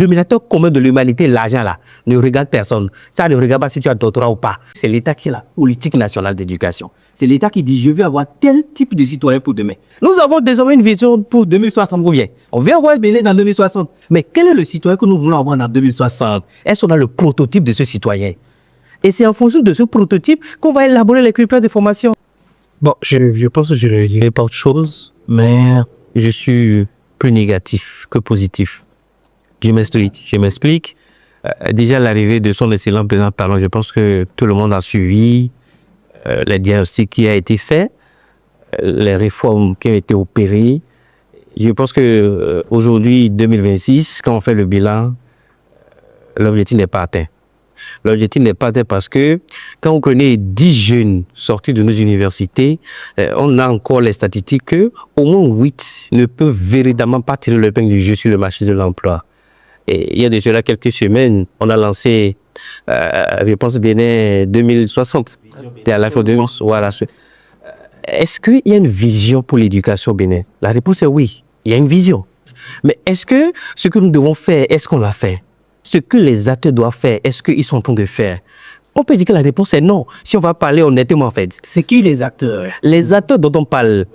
Le dénominateur commun de l'humanité, l'argent là, ne regarde personne. Ça ne regarde pas si tu as doctorat ou pas. C'est l'État qui est la politique nationale d'éducation. C'est l'État qui dit, je veux avoir tel type de citoyen pour demain. Nous avons désormais une vision pour 2060 ou bien. On veut avoir Bénin dans 2060. Mais quel est le citoyen que nous voulons avoir dans 2060? Est-ce qu'on a le prototype de ce citoyen? Et c'est en fonction de ce prototype qu'on va élaborer les critères de formation. Bon, je pense que je ne dirai pas autre chose, mais je suis plus négatif que positif. Je m'explique. Déjà, l'arrivée de son excellent président Talon, je pense que tout le monde a suivi les diagnostics qui a été fait, les réformes qui ont été opérées. Je pense que aujourd'hui, 2026, quand on fait le bilan, l'objectif n'est pas atteint. L'objectif n'est pas atteint parce que quand on connaît 10 jeunes sortis de nos universités, on a encore les statistiques que au moins 8 ne peuvent véritablement pas tirer le pain du jeu sur le marché de l'emploi. Et il y a déjà quelques semaines, on a lancé, je pense, Bénin 2060. C'était à la fin de voilà. Est-ce qu'il y a une vision pour l'éducation au Bénin? La réponse est oui, il y a une vision. Mais est-ce que ce que nous devons faire, est-ce qu'on l'a fait? Ce que les acteurs doivent faire, est-ce qu'ils sont en train de faire? On peut dire que la réponse est non, si on va parler honnêtement en fait. C'est qui les acteurs? Les acteurs dont on parle,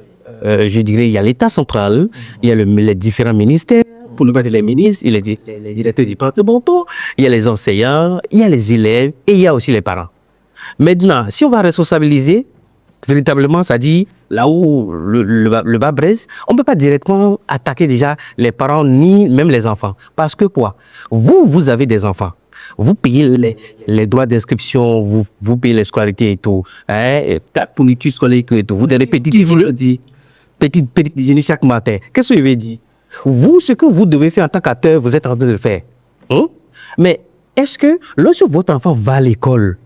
je dirais, il y a l'État central, il y a les différents ministères, pour ne pas dire les ministres, il y a les directeurs départementaux, il y a les enseignants, il y a les élèves et il y a aussi les parents. Maintenant, si on va responsabiliser, véritablement, ça dit, là où le bas blesse, on ne peut pas directement attaquer déjà les parents ni même les enfants. Parce que quoi? Vous avez des enfants. Vous payez les droits d'inscription, vous payez les scolarités et tout. Ta fourniture scolaire et tout. Vous donnez petit déjeuner chaque matin. Qu'est-ce que je veux dire? Vous, ce que vous devez faire en tant qu'acteur, vous êtes en train de le faire. Mais est-ce que lorsque votre enfant va à l'école,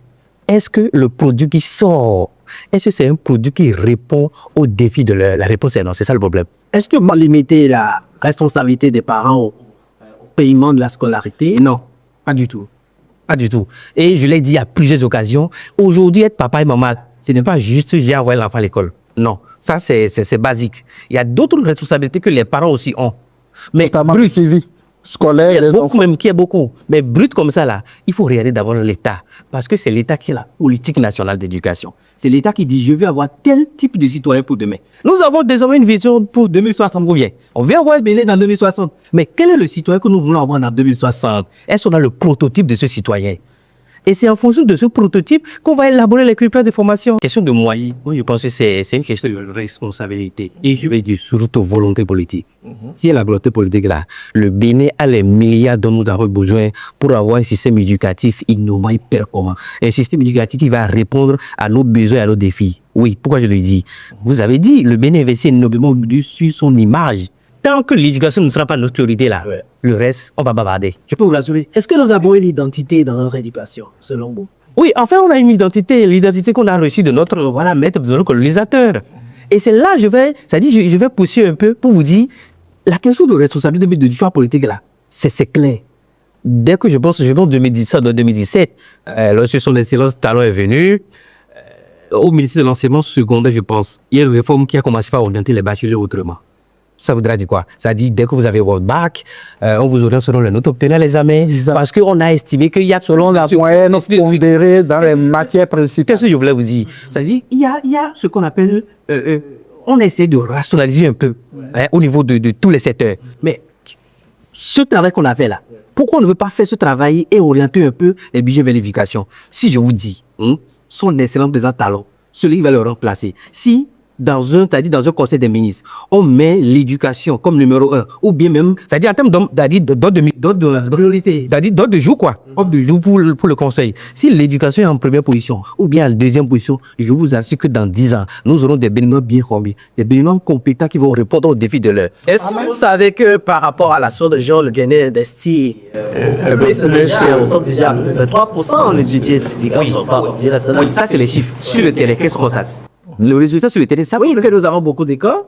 est-ce que le produit qui sort, est-ce que c'est un produit qui répond aux défis de l'heure? La réponse est non, c'est ça le problème. Est-ce que vous limitez la responsabilité des parents au paiement de la scolarité? Non, pas du tout. Pas du tout. Et je l'ai dit à plusieurs occasions, aujourd'hui, être papa et maman, ce n'est pas juste j'ai envoyé l'enfant à l'école. Non, ça c'est basique. Il y a d'autres responsabilités que les parents aussi ont. Mais brut suivi scolaire, il y a beaucoup même qui est beaucoup. Mais brut comme ça là, il faut regarder d'abord l'État. Parce que c'est l'État qui est la politique nationale d'éducation. C'est l'État qui dit je veux avoir tel type de citoyen pour demain. Nous avons désormais une vision pour 2060 ou bien. On veut avoir Bénin dans 2060. Mais quel est le citoyen que nous voulons avoir dans 2060? Est-ce qu'on a le prototype de ce citoyen? Et c'est en fonction de ce prototype qu'on va élaborer les critères de formation. Question de moyens, moi je pense que c'est une question de responsabilité. Et je vais dire surtout volonté politique. Si il y a la volonté politique là, le Bénin a les milliards dont nous avons besoin pour avoir un système éducatif innovant et performant. Un système éducatif qui va répondre à nos besoins et à nos défis. Oui, pourquoi je le dis? Vous avez dit, le Bénin investit énormément sur son image. Tant que l'éducation ne sera pas notre priorité là, le reste, on va bavarder. Je peux vous l'assurer. Est-ce que nous avons une identité dans notre éducation, selon vous? Oui, enfin, on a une identité, l'identité qu'on a reçue de notre maître, de notre colonisateur. Et c'est là, je vais pousser un peu pour vous dire, la question de responsabilité du choix politique là, c'est clair. Dès que je pense 2017, lorsque son excellence Talon est venu, au ministère de l'enseignement secondaire, je pense, il y a une réforme qui a commencé à orienter les bacheliers autrement. Ça voudra dire quoi? Ça dit dès que vous avez votre bac, on vous oriente selon les notes obtenues à l'examen. Parce qu'on a estimé qu'il y a selon la moyenne considérée dans les matières principales. Qu'est-ce que je voulais vous dire? Ça dit il y a ce qu'on appelle, on essaie de rationaliser un peu au niveau de tous les secteurs. Mais ce travail qu'on a fait là, pourquoi on ne veut pas faire ce travail et orienter un peu les budgets vers l'éducation? Si je vous dis, son excellent président Talon, celui qui va le remplacer, si dans un conseil des ministres, on met l'éducation comme numéro 1, ou bien même, c'est-à-dire en termes de priorité, c'est-à-dire d'ordre de jour quoi, ordre de jour pour le conseil. Si l'éducation est en première position, ou bien en deuxième position, je vous assure que dans 10 ans, nous aurons des Béninois bien formés, des Béninois compétents qui vont répondre aux défis de l'heure. Est-ce que vous savez que par rapport à la sorte de gens, le Bénin investit, nous sommes déjà à 3% en budget d'éducation. Ça c'est les chiffres. Sur le terrain, qu'est-ce qu'on constate? Le résultat sur le terrain, ça oui, que nous avons beaucoup d'écoles,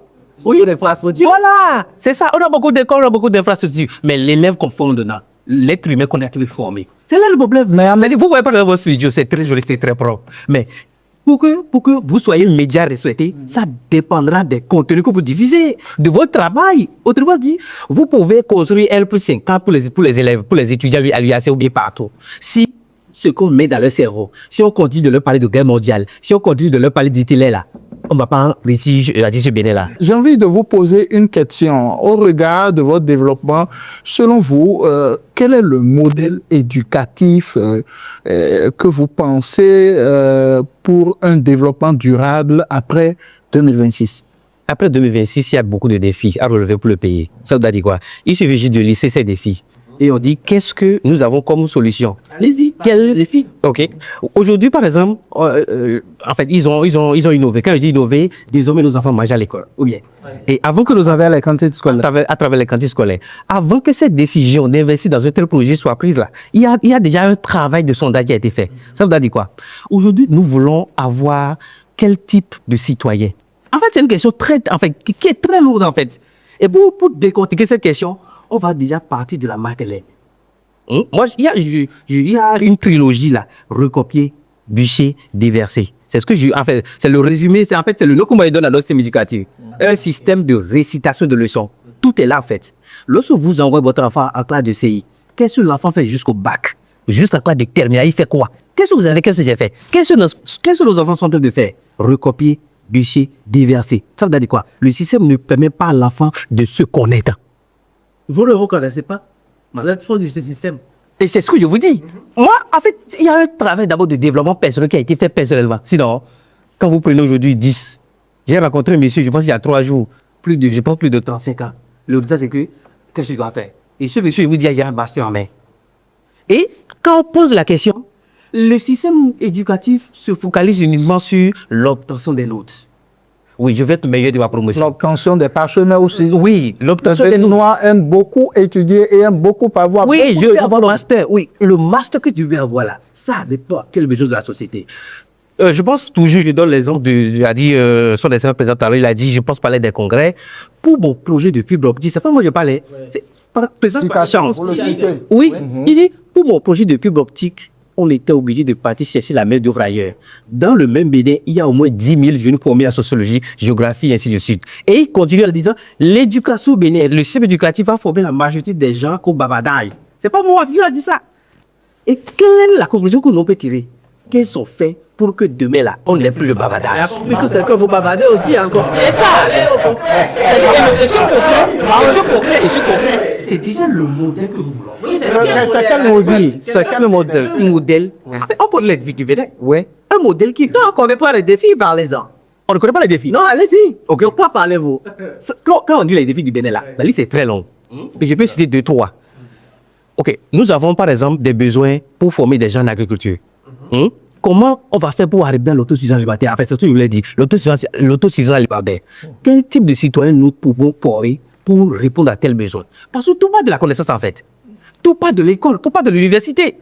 oui, d'infrastructures. Voilà, c'est ça. On a beaucoup d'écoles, on a beaucoup d'infrastructures. Mais l'élève qu'on forme dedans, l'être humain qu'on a formé, c'est là le problème. C'est-à-dire, vous ne voyez pas dans votre studio, c'est très joli, c'est très propre. Mais pour que vous soyez le média respecté, ça dépendra des contenus que vous diffusez, de votre travail. Autrement dit, vous pouvez construire L+50 pour les élèves, pour les étudiants à l'UAC ou bien partout. Si ce qu'on met dans leur cerveau, si on continue de leur parler de guerre mondiale, si on continue de leur parler d'Hitler là, on ne va pas réussir à dire ce Bénin là. J'ai envie de vous poser une question. Au regard de votre développement, selon vous, quel est le modèle éducatif que vous pensez pour un développement durable après 2026? Après 2026, il y a beaucoup de défis à relever pour le pays. Ça veut dire quoi? Il suffit juste de lister ces défis. Et on dit, qu'est-ce que nous avons comme solution? Allez-y, quel défi? OK. Aujourd'hui, par exemple, en fait, ils ont innové. Quand je dis innover, désormais, nos enfants mangent à l'école. Ou bien. Et avant que nos enfants les cantines scolaires. à travers les cantines scolaires, avant que cette décision d'investir dans un tel projet soit prise là, il y a déjà un travail de sondage qui a été fait. Ça veut dire quoi? Aujourd'hui, nous voulons avoir quel type de citoyen? En fait, c'est une question qui est très lourde, en fait. Et pour décortiquer cette question, on va déjà partir de la marque-lait. Moi, il y a une trilogie là, recopier, bûcher, déverser. C'est ce que c'est le résumé, c'est le nom qu'on me donne à notre système éducatif. Un système de récitation de leçons. Tout est là, en fait. Lorsque vous envoyez votre enfant en classe de CI, qu'est-ce que l'enfant fait jusqu'au bac? Juste en classe de terminale, il fait quoi? Qu'est-ce que vous avez, qu'est-ce que j'ai fait? Qu'est-ce que nos enfants sont en train de faire? Recopier, bûcher, déverser. Ça veut dire quoi? Le système ne permet pas à l'enfant de se connaître. Vous ne reconnaissez pas? Vous êtes fond de ce système. Et c'est ce que je vous dis. Moi, en fait, il y a un travail d'abord de développement personnel qui a été fait personnellement. Sinon, quand vous prenez aujourd'hui 10, j'ai rencontré un monsieur, je pense il y a 3 jours, plus de 35 ans. Le résultat, c'est que, qu'est-ce que je dois faire? Et ce monsieur, il vous dit, il y a un master en main. Et quand on pose la question, le système éducatif se focalise uniquement sur l'obtention des notes. Oui, je vais être meilleur de ma promotion. L'obtention des parchemins aussi. Oui, l'obtention Les des notes. Noirs aiment beaucoup étudier et aiment beaucoup avoir. Oui, je veux avoir le master. Oui, le master que tu veux avoir là, ça dépend quel besoin de la société. Je pense toujours, je donne l'exemple son excellence président, il a dit, je pense parler des congrès. Pour mon projet de fibre optique, c'est pas moi je parlais. C'est par président par chance. Oui, il dit, pour mon projet de fibre optique, on était obligé de partir chercher la main d'œuvre ailleurs. Dans le même BD, il y a au moins 10 000 jeunes formés en sociologie, géographie, et ainsi de suite. Et il continue en disant, l'éducation béninoise, le système éducatif va former la majorité des gens qu'au Babadaï. C'est pas moi qui a dit ça. Et quelle est la conclusion que l'on peut tirer? Qu'elles sont faits pour que demain là, on n'ait plus le bavardage? Mais que c'est que vous bavardez aussi encore. C'est ça! Je comprends. C'est déjà le modèle que nous voulons. C'est quel modèle? C'est quel modèle? Un modèle. On peut les défis du Bénin. Oui. Un modèle qui. Non, on ne connaît pas les défis, parlez-en. On ne connaît pas les défis. Non, allez-y. Ok. De quoi parlez-vous? Quand on dit les défis du Bénin là, la liste est très longue. Mais je peux citer 2-3. Ok. Nous avons par exemple des besoins pour former des gens en agriculture. Comment on va faire pour arriver à l'autosuffisance alimentaire? En fait, c'est ce que je voulais dire. L'autosuffisance alimentaire. Quel type de citoyen nous pouvons porter pour répondre à tel besoin? Parce que tout part de la connaissance, en fait. Tout part de l'école, tout part de l'université.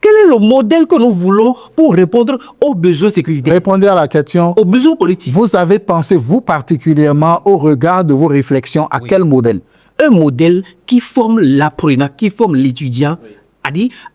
Quel est le modèle que nous voulons pour répondre aux besoins sécuritaires, Répondez à la question. aux besoins politiques? Vous avez pensé, vous particulièrement, au regard de vos réflexions, à quel modèle? Un modèle qui forme l'apprenant, qui forme l'étudiant,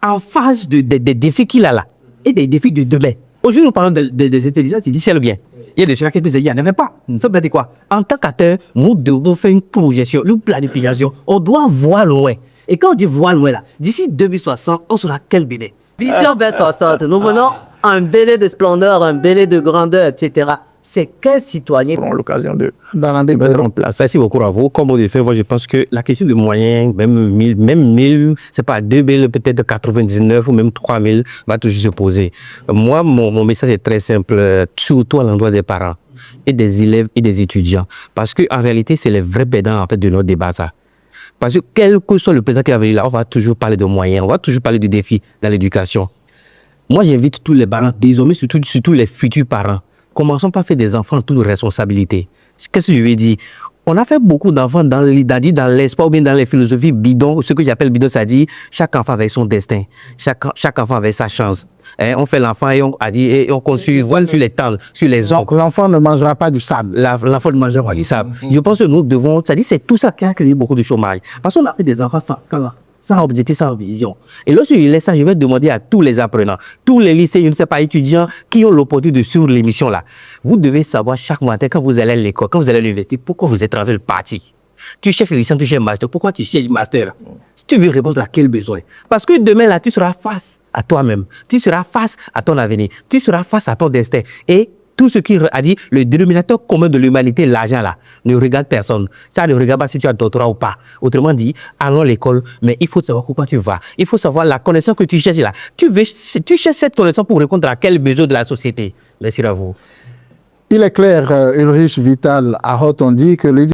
en face des défis qu'il a là et des défis de demain. Aujourd'hui, nous parlons des intelligences artificielles bien. Il y a des gens qui disent, il n'y en avait pas. Ça veut dire quoi? En tant qu'acteur, nous devons faire une projection, une planification. On doit voir loin. Et quand on dit voir loin là, d'ici 2060, on sera quel Bénin? Vision 2060. Nous venons un délai de splendeur, un délai de grandeur, etc. C'est quel citoyen Auront l'occasion d'en mettre en place. Merci beaucoup à vous. Comme on dit, moi, je pense que la question de moyens, même 1000, c'est pas 2000, peut-être 99 ou même 3000, va toujours se poser. Moi, mon message est très simple, surtout à l'endroit des parents et des élèves et des étudiants. Parce qu'en réalité, c'est les vrais pédants en fait, de notre débat, ça. Parce que quel que soit le président qui va venir là, on va toujours parler de moyens, on va toujours parler de défis dans l'éducation. Moi, j'invite tous les parents, désormais surtout les futurs parents. Commençons par faire des enfants en toute responsabilité. Qu'est-ce que je veux dire? On a fait beaucoup d'enfants dans l'espoir ou bien dans les philosophies bidons. Ce que j'appelle bidon, ça dit chaque enfant avec son destin. Chaque enfant avec sa chance. On fait l'enfant et on construit voile sur les tentes, sur les Donc arbres. l'enfant ne mangera pas du sable. L'enfant ne mangera pas du sable. Je pense que nous devons... C'est tout ça qui a créé beaucoup de chômage. Parce qu'on a fait des enfants sans objectif, sans vision. Et lorsque je laisse ça, je vais demander à tous les apprenants, tous les lycées, je ne sais pas, étudiants qui ont l'opportunité de suivre l'émission là. Vous devez savoir chaque matin quand vous allez à l'école, quand vous allez à l'université, pourquoi vous êtes en train de partir. Tu cherches licence, tu cherches master. Pourquoi tu cherches master? Si tu veux répondre à quel besoin? Parce que demain là, tu seras face à toi-même. Tu seras face à ton avenir. Tu seras face à ton destin. Et tout ce qui a dit, le dénominateur commun de l'humanité, l'argent là, ne regarde personne. Ça ne regarde pas si tu as doctorat ou pas. Autrement dit, allons à l'école, mais il faut savoir pourquoi tu vas. Il faut savoir la connaissance que tu cherches là. Tu cherches cette connaissance pour répondre à quel besoin de la société. Merci à vous. Il est clair, Ulrich Vital Ahot, on dit que